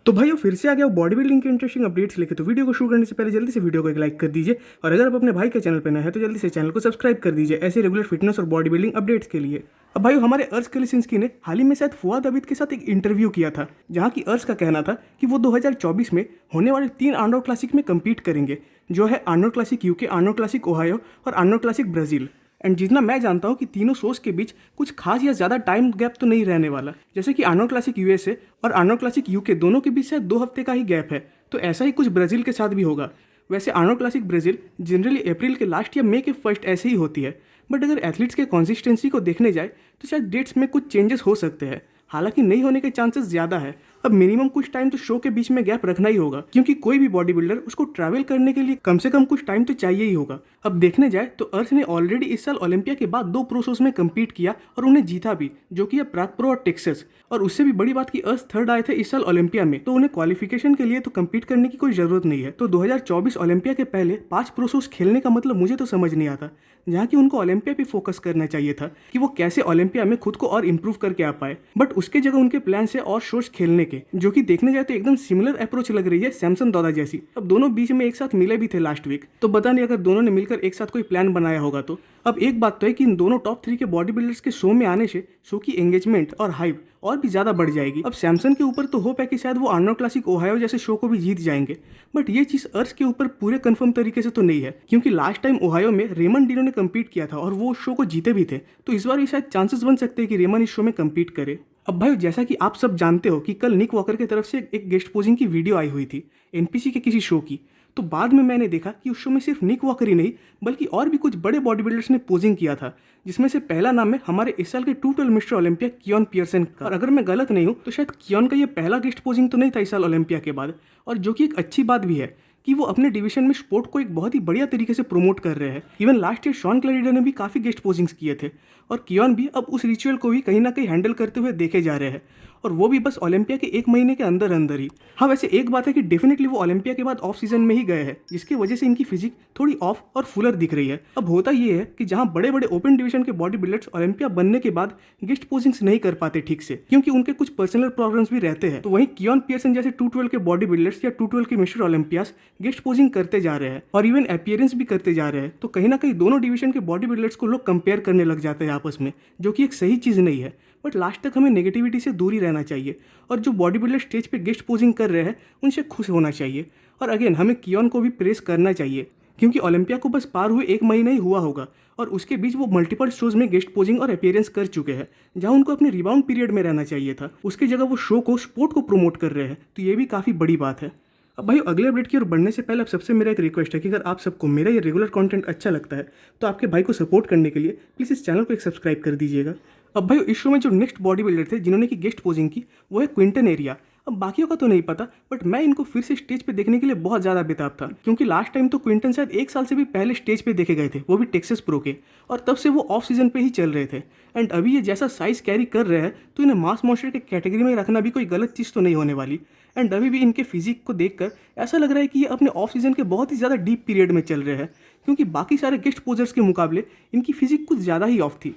तो भाइयों फिर से आ गया बॉडी बिल्डिंग के इंटरेस्टिंग अपडेट्स लेके। तो वीडियो को शुरू करने से पहले जल्दी से वीडियो को एक लाइक कर दीजिए और अगर आप अपने भाई के चैनल पर नए हैं तो जल्दी से चैनल को सब्सक्राइब कर दीजिए ऐसे रेगुलर फिटनेस और बॉडी बिल्डिंग अपडेट्स के लिए। अब भाइयों हमारे अर्श कलिसिंस्की ने हाल ही में शायद फुआद अबीद के साथ एक इंटरव्यू किया था जहां की अर्श का कहना था कि वो 2024 में होने वाले 3 आर्नोल्ड क्लासिक में कम्पीट करेंगे, जो है Arnold classic UK, Arnold classic Ohio और आर्नोल्ड क्लासिक ब्राज़ील। एंड जितना मैं जानता हूँ कि तीनों शोज के बीच कुछ खास या ज़्यादा टाइम गैप तो नहीं रहने वाला, जैसे कि आर्नोल्ड क्लासिक यूएसए और आर्नोल्ड क्लासिक यूके दोनों के बीच शायद 2 हफ्ते का ही गैप है। तो ऐसा ही कुछ ब्राज़ील के साथ भी होगा। वैसे आर्नोल्ड क्लासिक ब्राज़ील जनरली अप्रैल के लास्ट या मई के फर्स्ट ऐसे ही होती है, बट अगर एथलीट्स के कंसिस्टेंसी को देखने जाए तो शायद डेट्स में कुछ चेंजेस हो सकते हैं, हालांकि नहीं होने के चांसेस ज़्यादा है। अब मिनिमम कुछ टाइम तो शो के बीच में गैप रखना ही होगा, क्योंकि कोई भी बॉडी बिल्डर उसको ट्रैवल करने के लिए कम से कम कुछ टाइम तो चाहिए ही होगा। अब देखने जाए तो अर्श ने ऑलरेडी इस साल ओलंपिया के बाद 2 प्रो शोज में कम्पीट किया और उन्हें जीता भी, जो कि है प्राग प्रो और टेक्सास। और उससे भी बड़ी बात कि अर्श थर्ड आए थे इस साल ओलंपिया में, तो उन्हें क्वालिफिकेशन के लिए तो कम्पीट करने की कोई जरूरत नहीं है। तो 2024 ओलंपिया के पहले 5 प्रो शोज खेलने का मतलब मुझे तो समझ नहीं आता, जहाँ की उनको ओलंपिया पे फोकस करना चाहिए था कि वो कैसे ओलंपिया में खुद को और इम्प्रूव करके आ पाए, बट उसके जगह उनके प्लान से और शोज खेलने के, जो कि देखने जाए तो एकदम सिमिलर अप्रोच लग रही है सैमसन दादा जैसी। अब दोनों बीच में एक साथ मिले भी थे लास्ट वीक, तो पता नहीं अगर दोनों ने मिलकर एक साथ कोई प्लान बनाया होगा तो। अब एक बात तो है कि इन दोनों टॉप 3 के बॉडी बिल्डर्स के शो में आने से शो की एंगेजमेंट और हाइप और भी ज़्यादा बढ़ जाएगी। अब सैमसन के ऊपर तो होप है कि शायद वो आर्नोल्ड क्लासिक ओहायो जैसे शो को भी जीत जाएंगे, बट ये चीज़ अर्श के ऊपर पूरे कंफर्म तरीके से तो नहीं है, क्योंकि लास्ट टाइम ओहायो में रेमन डिनो ने कम्पीट किया था और वो शो को जीते भी थे। तो इस बार भी शायद चांसेस बन सकते हैं कि रेमन इस शो में कम्पीट करे। अब भाई जैसा कि आप सब जानते हो कि कल निक वॉकर की तरफ से एक गेस्ट पोजिंग की वीडियो आई हुई थी एनपीसी के किसी शो की, तो बाद में मैंने देखा कि उस शो में सिर्फ निक वॉकर ही नहीं बल्कि और भी कुछ बड़े बॉडी बिल्डर्स ने पोजिंग किया था, जिसमें से पहला नाम है हमारे इस साल के 212 मिस्टर ओलंपिया कियोन पियर्सन का। और अगर मैं गलत नहीं हूँ तो शायद कियोन का ये पहला गेस्ट पोजिंग तो नहीं था इस साल ओलंपिया के बाद, और जो कि एक अच्छी बात भी है कि वो अपने डिवीजन में स्पोर्ट को एक बहुत ही बढ़िया तरीके से प्रमोट कर रहे हैं। Even last year Shawn Clarida ने भी काफ़ी गेस्ट पोजिंग्स किए थे और कियोन भी अब उस रिचुअल को भी कहीं ना कहीं हैंडल करते हुए देखे जा रहे हैं, और वो भी बस ओलंपिया के 1 महीने के अंदर अंदर ही। हाँ वैसे एक बात है कि डेफिनेटली वो ओलंपिया के बाद ऑफ सीजन में ही गए हैं, जिसकी वजह से इनकी फिजिक थोड़ी ऑफ और फुलर दिख रही है। अब होता ये है कि जहाँ बड़े बड़े ओपन डिवीजन के बॉडी बिल्डर्स ओलंपिया बनने के बाद गेस्ट पोजिंग्स नहीं कर पाते ठीक से, क्योंकि उनके कुछ पर्सनल प्रॉब्लम्स भी रहते हैं, तो वहीं कियोन पियर्सन जैसे 212 के बॉडी बिल्डर्स या 212 के मिस्टर ओलंपियास गेस्ट पोजिंग करते जा रहे हैं और इवन अपीयरेंस भी करते जा रहे हैं। तो कहीं ना कहीं दोनों डिवीजन के बॉडी बिल्डर्स को लोग कंपेयर करने लग जाते हैं आपस में, जो कि एक सही चीज़ नहीं है। बट लास्ट तक हमें नेगेटिविटी से दूर ही रहना चाहिए और जो बॉडी बिल्डर स्टेज पे गेस्ट पोजिंग कर रहे हैं उनसे खुश होना चाहिए। और अगेन हमें कियोन को भी प्रेस करना चाहिए, क्योंकि ओलंपिया को बस पार हुए 1 महीना ही हुआ होगा और उसके बीच वो मल्टीपल शोज में गेस्ट पोजिंग और अपीयरेंस कर चुके हैं, जहां उनको अपने रिबाउंड पीरियड में रहना चाहिए था। उसकी जगह वो शो को, स्पोर्ट को प्रमोट कर रहे हैं, तो ये भी काफ़ी बड़ी बात है। अब भाई अगले अपडेट की ओर बढ़ने से पहले अब सबसे मेरा एक रिक्वेस्ट है कि अगर आप सबको मेरा ये रेगुलर कंटेंट अच्छा लगता है तो आपके भाई को सपोर्ट करने के लिए प्लीज़ इस चैनल को एक सब्सक्राइब कर दीजिएगा। अब भाई इस शो में जो नेक्स्ट बॉडी बिल्डर थे जिन्होंने की गेस्ट पोजिंग की वो है क्विंटन एरिया। अब बाकियों का तो नहीं पता, बट मैं इनको फिर से स्टेज पे देखने के लिए बहुत ज़्यादा बेताब था, क्योंकि लास्ट टाइम तो क्विंटन शायद 1 साल से भी पहले स्टेज पे देखे गए थे, वो भी टेक्सास प्रो के, और तब से वो ऑफ सीजन पे ही चल रहे थे। एंड अभी ये जैसा साइज कैरी कर रहे हैं तो इन्हें मास मॉन्स्टर के कैटेगरी में रखना भी कोई गलत चीज़ तो नहीं होने वाली। एंड अभी भी इनके फिजिक को देखकर ऐसा लग रहा है कि ये अपने ऑफ सीजन के बहुत ही ज़्यादा डीप पीरियड में चल रहे हैं, क्योंकि बाकी सारे गेस्ट पोजर्स के मुकाबले इनकी फिजिक कुछ ज़्यादा ही ऑफ थी।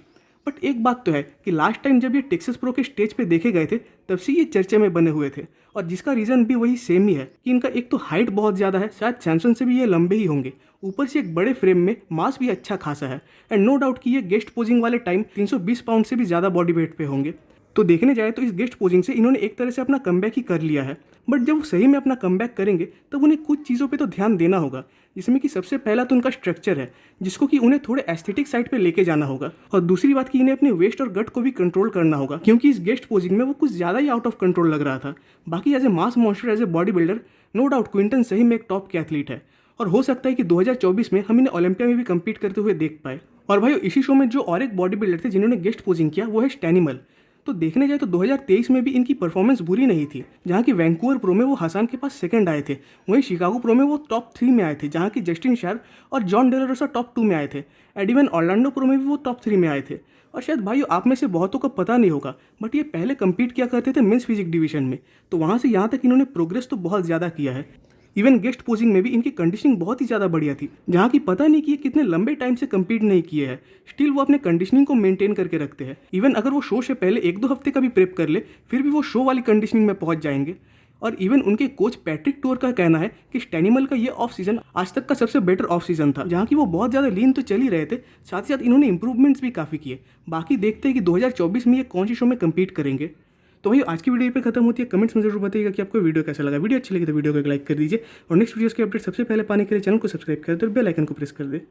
बट एक बात तो है कि लास्ट टाइम जब ये टेक्सास प्रो के स्टेज पे देखे गए थे तब से ये चर्चे में बने हुए थे, और जिसका रीज़न भी वही सेम ही है कि इनका एक तो हाइट बहुत ज़्यादा है, शायद सैमसन से भी ये लंबे ही होंगे, ऊपर से एक बड़े फ्रेम में मास भी अच्छा खासा है, एंड नो डाउट कि ये गेस्ट पोजिंग वाले टाइम 320 पाउंड से भी ज़्यादा बॉडी वेट पे होंगे। तो देखने जाए तो इस गेस्ट पोजिंग से इन्होंने एक तरह से अपना कमबैक ही कर लिया है, बट जब वो सही में अपना कमबैक करेंगे तब उन्हें कुछ चीज़ों पे तो ध्यान देना होगा, जिसमें कि सबसे पहला तो उनका स्ट्रक्चर है, जिसको कि उन्हें थोड़े एस्थेटिक साइड पे लेके जाना होगा, और दूसरी बात कि इन्हें अपने वेस्ट और गट को भी कंट्रोल करना होगा, क्योंकि इस गेस्ट पोजिंग में वो कुछ ज़्यादा ही आउट ऑफ कंट्रोल लग रहा था। बाकी as a mass monster, as a bodybuilder, no doubt Quinton सही में एक टॉप के एथलीट है, और हो सकता है कि 2024 में हम इन्हें ओलंपिया में भी कम्पीट करते हुए देख पाए। और भाई इसी शो में जो और एक बॉडी बिल्डर थे जिन्होंने गेस्ट पोजिंग किया वो है स्टैनिमल। तो देखने जाए तो 2023 में भी इनकी परफॉर्मेंस बुरी नहीं थी, जहाँ की वैंकूवर प्रो में वो हसन के पास सेकंड आए थे, वहीं शिकागो प्रो में वो टॉप 3 में आए थे, जहाँ की जस्टिन शार और जॉन डेलारोसा टॉप 2 में आए थे, एंड इवन ऑर्लैंडो प्रो में भी वो टॉप 3 में आए थे। और शायद भाइयों आप में से बहुतों को पता नहीं होगा, बट ये पहले कम्पीट किया करते थे मेंस फिजिक डिवीजन में, तो वहाँ से यहाँ तक इन्होंने प्रोग्रेस तो बहुत ज़्यादा किया है। इवन गेस्ट पोजिंग में भी इनकी कंडीशनिंग बहुत ही ज़्यादा बढ़िया थी, जहाँ की पता नहीं कि ये कितने लंबे टाइम से कम्पीट नहीं किए हैं, स्टिल वो अपने कंडीशनिंग को मेंटेन करके रखते हैं। इवन अगर वो शो से पहले 1-2 हफ्ते का भी प्रेप कर ले फिर भी वो शो वाली कंडीशनिंग में पहुँच जाएंगे। और इवन उनके कोच पैट्रिक टोर का कहना है कि स्टैनिमल का ये ऑफ सीजन आज तक का सबसे बेटर ऑफ सीजन था, जहाँ की वो बहुत ज़्यादा लीन तो चल ही रहे थे, साथ ही साथ इन्होंने इंप्रूवमेंट्स भी काफ़ी किए। बाकी देखते हैं कि 2024 में ये कौन सी शो में कम्पीट करेंगे। तो भाई आज की वीडियो पे खत्म होती है। कमेंट्स में जरूर बताइएगा कि आपको वीडियो कैसा लगा। वीडियो अच्छी लगी तो वीडियो को एक लाइक कर दीजिए और नेक्स्ट वीडियोस के अपडेट सबसे पहले पाने के लिए चैनल को सब्सक्राइब कर दे और बेल आइकन को प्रेस कर दे।